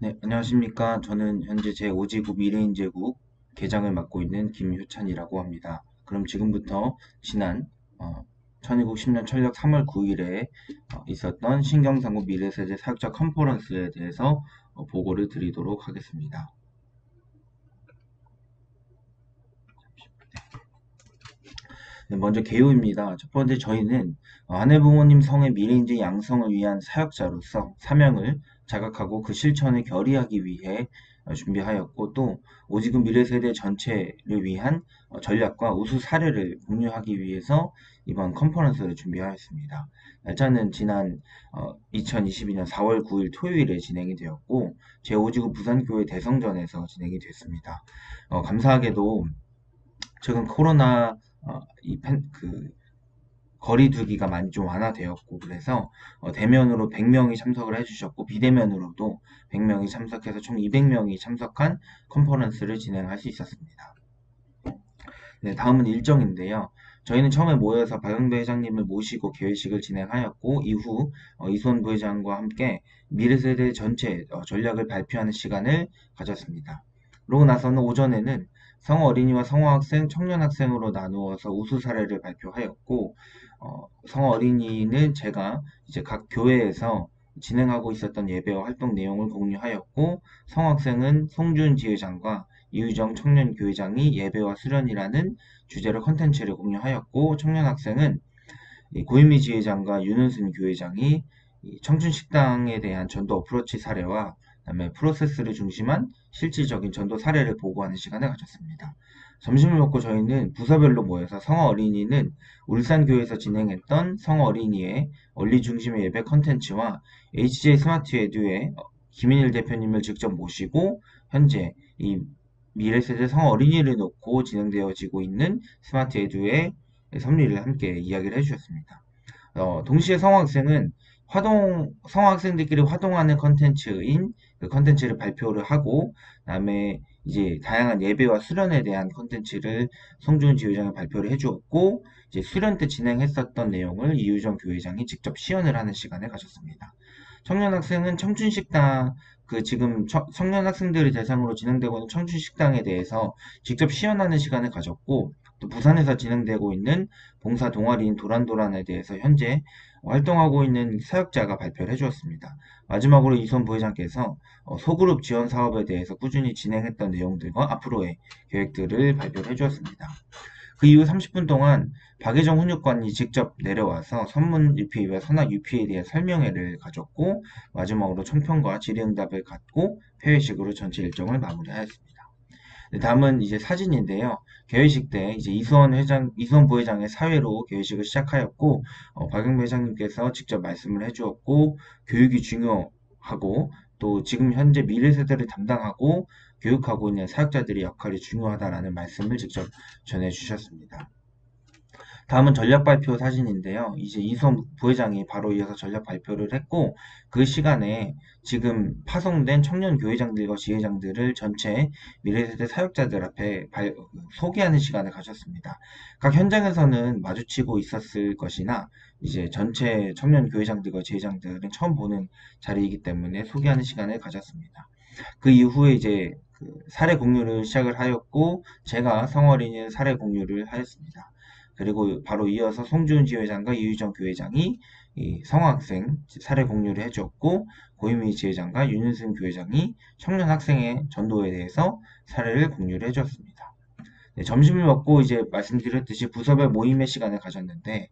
네, 안녕하십니까. 저는 현재 제5지구 미래인제국 계장을 맡고 있는 김효찬이라고 합니다. 그럼 지금부터 지난 1200 10년 철력 3월 9일에 있었던 신경상국 미래세대 사역자 컨퍼런스에 대해서 보고를 드리도록 하겠습니다. 네, 먼저 개요입니다. 첫 번째 저희는 아내 부모님 성의 미래인재 양성을 위한 사역자로서 사명을 자각하고 그 실천을 결의하기 위해 준비하였고 또 오지금 미래세대 전체를 위한 전략과 우수 사례를 공유하기 위해서 이번 컨퍼런스를 준비하였습니다. 날짜는 지난 2022년 4월 9일 토요일에 진행이 되었고 제5지구 부산교회 대성전에서 진행이 됐습니다. 감사하게도 최근 코로나 거리 두기가 많이 좀 완화되었고 그래서 대면으로 100명이 참석을 해주셨고 비대면으로도 100명이 참석해서 총 200명이 참석한 컨퍼런스를 진행할 수 있었습니다. 네, 다음은 일정인데요. 저희는 처음에 모여서 박영배 회장님을 모시고 개회식을 진행하였고 이후 이수원 부회장과 함께 미래세대 전체 전략을 발표하는 시간을 가졌습니다. 그러고 나서는 오전에는 성어 어린이와 성어 학생, 청년 학생으로 나누어서 우수 사례를 발표하였고 성어 어린이는 제가 이제 각 교회에서 진행하고 있었던 예배와 활동 내용을 공유하였고 성어 학생은 송준 지회장과 이유정 청년교회장이 예배와 수련이라는 주제로 컨텐츠를 공유하였고 청년 학생은 고인미 지회장과 윤은순 교회장이 청춘식당에 대한 전도 어프로치 사례와 그다음에 프로세스를 중심한 실질적인 전도 사례를 보고하는 시간을 가졌습니다. 점심을 먹고 저희는 부서별로 모여서 성어 어린이는 울산교회에서 진행했던 성어 어린이의 원리 중심의 예배 컨텐츠와 HJ 스마트 에듀의 김인일 대표님을 직접 모시고 현재 이 미래세대 성어 어린이를 놓고 진행되어지고 있는 스마트 에듀의 섭리를 함께 이야기를 해주셨습니다. 동시에 성학생들끼리 화동하는 컨텐츠인 그 컨텐츠를 발표를 하고, 그다음에 이제 다양한 예배와 수련에 대한 컨텐츠를 송주은 지회장이 발표를 해주었고, 이제 수련 때 진행했었던 내용을 이유정 교회장이 직접 시연을 하는 시간을 가졌습니다. 청년 학생은 청춘식당, 지금 청년 학생들을 대상으로 진행되고 있는 청춘식당에 대해서 직접 시연하는 시간을 가졌고, 또 부산에서 진행되고 있는 봉사 동아리인 도란도란에 대해서 현재 활동하고 있는 사역자가 발표를 해주었습니다. 마지막으로 이선 부회장께서 소그룹 지원 사업에 대해서 꾸준히 진행했던 내용들과 앞으로의 계획들을 발표를 해주었습니다. 그 이후 30분 동안 박예정 훈육관이 직접 내려와서 선문 UPA와 선악 UPA에 대해 설명회를 가졌고 마지막으로 총평과 질의응답을 갖고 회의식으로 전체 일정을 마무리하였습니다. 네, 다음은 이제 사진인데요. 개회식 때 이제 이수원 부회장의 사회로 개회식을 시작하였고, 박영배 회장님께서 직접 말씀을 해주었고, 교육이 중요하고, 또 지금 현재 미래 세대를 담당하고 교육하고 있는 사역자들의 역할이 중요하다라는 말씀을 직접 전해주셨습니다. 다음은 전략 발표 사진인데요. 이제 이수원 부회장이 바로 이어서 전략 발표를 했고 그 시간에 지금 파송된 청년 교회장들과 지회장들을 전체 미래세대 사역자들 앞에 소개하는 시간을 가졌습니다. 각 현장에서는 마주치고 있었을 것이나 이제 전체 청년 교회장들과 지회장들은 처음 보는 자리이기 때문에 소개하는 시간을 가졌습니다. 그 이후에 이제 사례 공유를 시작을 하였고 제가 성어린이 사례 공유를 하였습니다. 그리고 바로 이어서 송지훈 지회장과 이유정 교회장이 이 성학생 사례 공유를 해주었고 고인미 지회장과 윤은승 교회장이 청년 학생의 전도에 대해서 사례를 공유를 해주었습니다. 네, 점심을 먹고 이제 말씀드렸듯이 부서별 모임의 시간을 가졌는데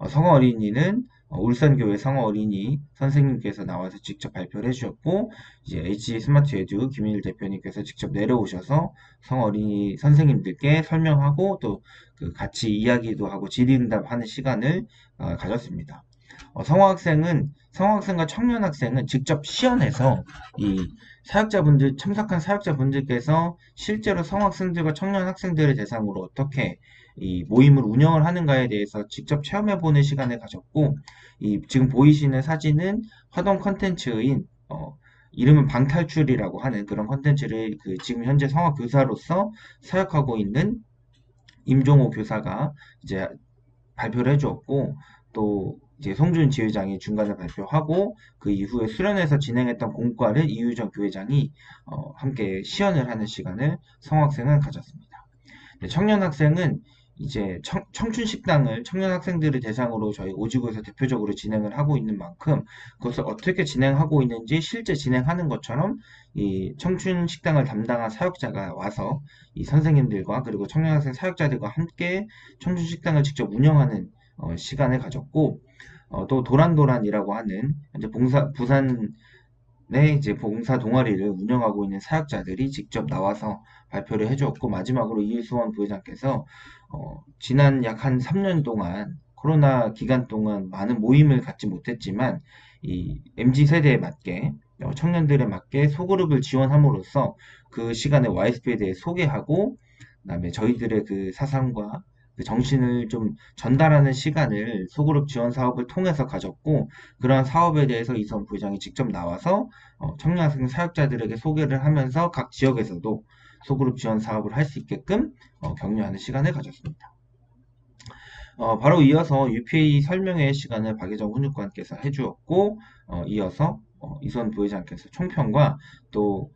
성어 어린이는 울산교회 성어 어린이 선생님께서 나와서 직접 발표를 해주셨고 이제 HG 스마트 에듀 김일 대표님께서 직접 내려오셔서 성어 어린이 선생님들께 설명하고 또 그 같이 이야기도 하고 질의응답하는 시간을 가졌습니다. 성어학생과 청년학생은 직접 시연해서 이 참석한 사역자분들께서 실제로 성학생들과 청년 학생들을 대상으로 어떻게 이 모임을 운영을 하는가에 대해서 직접 체험해보는 시간을 가졌고, 지금 보이시는 사진은 화동 컨텐츠인, 이름은 방탈출이라고 하는 그런 컨텐츠를 지금 현재 성악 교사로서 사역하고 있는 임종호 교사가 이제 발표를 해주었고, 또 이제 송준 지회장이 중간에 발표하고 그 이후에 수련회에서 진행했던 공과를 이유정 교회장이 함께 시연을 하는 시간을 성학생은 가졌습니다. 네, 청년 학생은 이제 청춘 식당을 청년 학생들을 대상으로 저희 오지구에서 대표적으로 진행을 하고 있는 만큼 그것을 어떻게 진행하고 있는지 실제 진행하는 것처럼 이 청춘 식당을 담당한 사역자가 와서 이 선생님들과 그리고 청년 학생 사역자들과 함께 청춘 식당을 직접 운영하는 시간을 가졌고 또 도란도란이라고 하는 이제 부산 네, 이제 봉사 동아리를 운영하고 있는 사역자들이 직접 나와서 발표를 해주었고, 마지막으로 이일수원 부회장께서, 지난 약 한 3년 동안, 코로나 기간 동안 많은 모임을 갖지 못했지만, 이 MZ 세대에 맞게, 청년들에 맞게 소그룹을 지원함으로써 그 시간에 YSP에 대해 소개하고, 그다음에 저희들의 그 사상과 그 정신을 좀 전달하는 시간을 소그룹 지원 사업을 통해서 가졌고, 그러한 사업에 대해서 이선 부회장이 직접 나와서 청년학생 사역자들에게 소개를 하면서 각 지역에서도 소그룹 지원 사업을 할 수 있게끔 격려하는 시간을 가졌습니다. 바로 이어서 UPA 설명회 시간을 박예정 훈육관께서 해주었고, 이어서 이선 부회장께서 총평과 또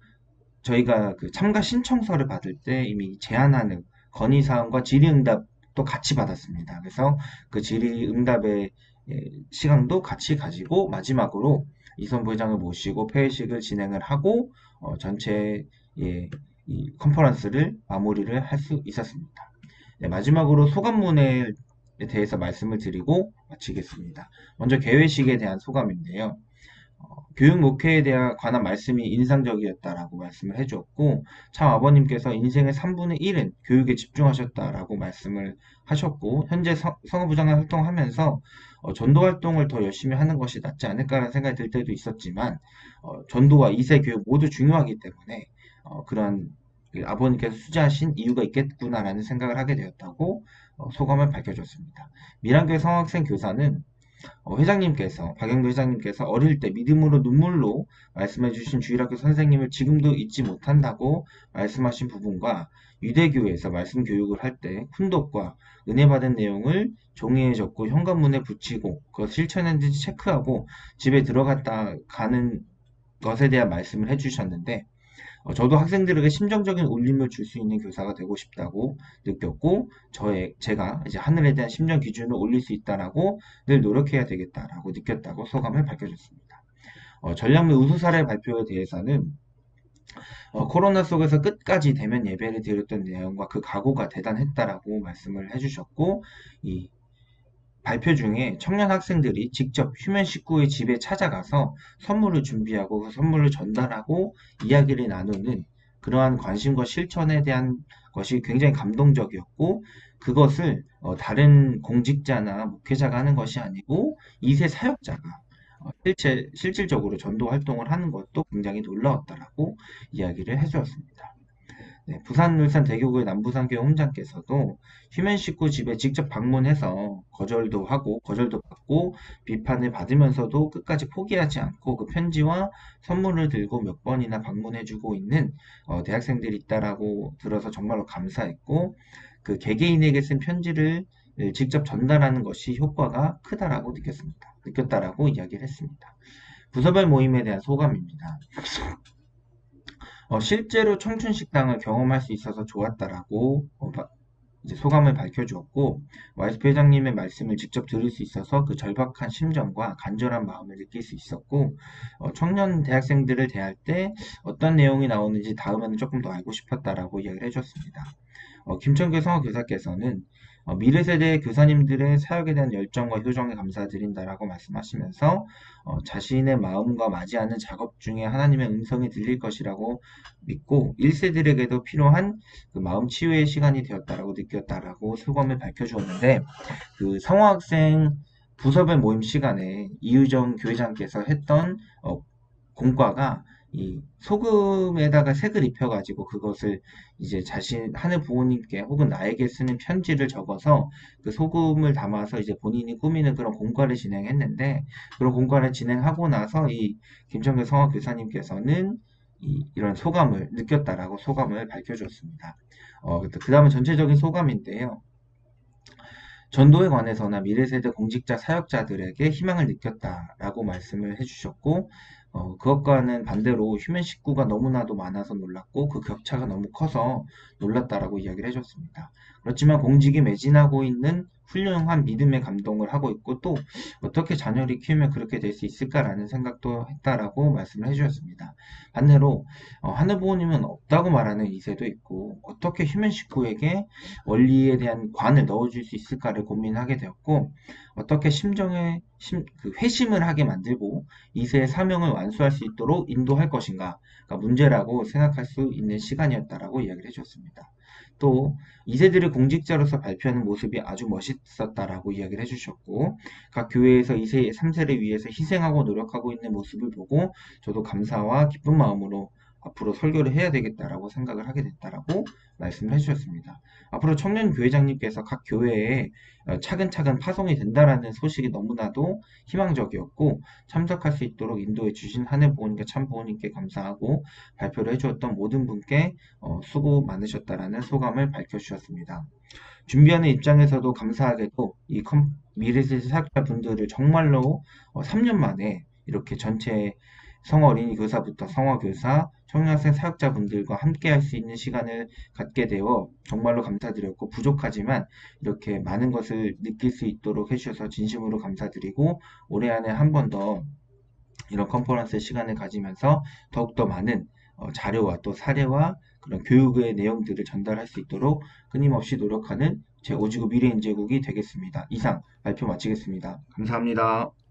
저희가 그 참가 신청서를 받을 때 이미 제안하는 건의사항과 질의응답도 같이 받았습니다. 그래서 그 질의응답의 시간도 같이 가지고 마지막으로 이선 부회장을 모시고 폐회식을 진행을 하고 전체 이 컨퍼런스를 마무리를 할 수 있었습니다. 네, 마지막으로 소감문에 대해서 말씀을 드리고 마치겠습니다. 먼저 개회식에 대한 소감인데요. 교육 목회에 대한 관한 말씀이 인상적이었다라고 말씀을 해주었고, 참 아버님께서 인생의 3분의 1은 교육에 집중하셨다라고 말씀을 하셨고, 현재 성어부장을 활동하면서 전도 활동을 더 열심히 하는 것이 낫지 않을까라는 생각이 들 때도 있었지만, 전도와 2세 교육 모두 중요하기 때문에 그런 그 아버님께서 수지하신 이유가 있겠구나라는 생각을 하게 되었다고 소감을 밝혀줬습니다. 밀양교회 성학생 교사는 회장님께서, 박영도 회장님께서 어릴 때 믿음으로 눈물로 말씀해주신 주일학교 선생님을 지금도 잊지 못한다고 말씀하신 부분과 유대교회에서 말씀 교육을 할 때 훈독과 은혜 받은 내용을 종이에 적고 현관문에 붙이고 그것 실천했는지 체크하고 집에 들어갔다 가는 것에 대한 말씀을 해주셨는데 저도 학생들에게 심정적인 울림을 줄 수 있는 교사가 되고 싶다고 느꼈고, 제가 이제 하늘에 대한 심정 기준을 올릴 수 있다라고 늘 노력해야 되겠다라고 느꼈다고 소감을 밝혀줬습니다. 전략의 우수 사례 발표에 대해서는 코로나 속에서 끝까지 대면 예배를 드렸던 내용과 그 각오가 대단했다라고 말씀을 해주셨고, 이 발표 중에 청년 학생들이 직접 휴면 식구의 집에 찾아가서 선물을 준비하고 그 선물을 전달하고 이야기를 나누는 그러한 관심과 실천에 대한 것이 굉장히 감동적이었고 그것을 다른 공직자나 목회자가 하는 것이 아니고 2세 사역자가 실질적으로 전도 활동을 하는 것도 굉장히 놀라웠다라고 이야기를 해주었습니다. 네, 부산 울산 대교구의 남부산교회 혼장께서도 휴면 식구 집에 직접 방문해서 거절도 하고 거절도 받고 비판을 받으면서도 끝까지 포기하지 않고 그 편지와 선물을 들고 몇 번이나 방문해주고 있는 대학생들이 있다라고 들어서 정말로 감사했고 그 개개인에게 쓴 편지를 직접 전달하는 것이 효과가 크다라고 느꼈다라고 이야기를 했습니다. 부서별 모임에 대한 소감입니다. 실제로 청춘식당을 경험할 수 있어서 좋았다라고 이제 소감을 밝혀주었고 YSP 회장님의 말씀을 직접 들을 수 있어서 그 절박한 심정과 간절한 마음을 느낄 수 있었고 청년 대학생들을 대할 때 어떤 내용이 나오는지 다음에는 조금 더 알고 싶었다라고 이야기를 해줬습니다. 김천교 성화교사께서는 미래 세대 교사님들의 사역에 대한 열정과 효정에 감사드린다라고 말씀하시면서 자신의 마음과 맞이하는 작업 중에 하나님의 음성이 들릴 것이라고 믿고 1세들에게도 필요한 그 마음 치유의 시간이 되었다라고 느꼈다라고 소감을 밝혀주었는데 그 성화학생 부서별 모임 시간에 이유정 교회장께서 했던 공과가 이 소금에다가 색을 입혀가지고 그것을 이제 자신 하늘 부모님께 혹은 나에게 쓰는 편지를 적어서 그 소금을 담아서 이제 본인이 꾸미는 그런 공과를 진행했는데 그런 공과를 진행하고 나서 이 김정길 성화 교사님께서는 이런 소감을 느꼈다라고 소감을 밝혀주었습니다. 그 다음은 전체적인 소감인데요. 전도에 관해서나 미래세대 공직자 사역자들에게 희망을 느꼈다라고 말씀을 해주셨고, 그것과는 반대로 휴면 식구가 너무나도 많아서 놀랐고 그 격차가 너무 커서 놀랐다라고 이야기를 해줬습니다. 그렇지만 공직에 매진하고 있는 훌륭한 믿음의 감동을 하고 있고 또 어떻게 자녀를 키우면 그렇게 될 수 있을까라는 생각도 했다라고 말씀을 해주셨습니다. 반대로 하늘부모님은 없다고 말하는 이세도 있고 어떻게 휴면 식구에게 원리에 대한 관을 넣어줄 수 있을까를 고민하게 되었고 어떻게 그 회심을 하게 만들고 이세의 사명을 완수할 수 있도록 인도할 것인가가 문제라고 생각할 수 있는 시간이었다라고 이야기를 해주셨습니다. 또 2세들이 공직자로서 발표하는 모습이 아주 멋있었다라고 이야기를 해주셨고 각 교회에서 2세, 3세를 위해서 희생하고 노력하고 있는 모습을 보고 저도 감사와 기쁜 마음으로 앞으로 설교를 해야 되겠다라고 생각을 하게 됐다라고 말씀을 해주셨습니다. 앞으로 청년 교회장님께서 각 교회에 차근차근 파송이 된다라는 소식이 너무나도 희망적이었고 참석할 수 있도록 인도해 주신 하늘 부모님께 참 부모님께 감사하고 발표를 해주었던 모든 분께 수고 많으셨다라는 소감을 밝혀주셨습니다. 준비하는 입장에서도 감사하게도 이 미래세대 사역자분들을 정말로 3년 만에 이렇게 전체 성어린이 교사부터 성화교사, 청년학생 사역자분들과 함께 할 수 있는 시간을 갖게 되어 정말로 감사드렸고 부족하지만 이렇게 많은 것을 느낄 수 있도록 해주셔서 진심으로 감사드리고 올해 안에 한 번 더 이런 컨퍼런스 시간을 가지면서 더욱더 많은 자료와 또 사례와 그런 교육의 내용들을 전달할 수 있도록 끊임없이 노력하는 제 오지구 미래인재국이 되겠습니다. 이상 발표 마치겠습니다. 감사합니다.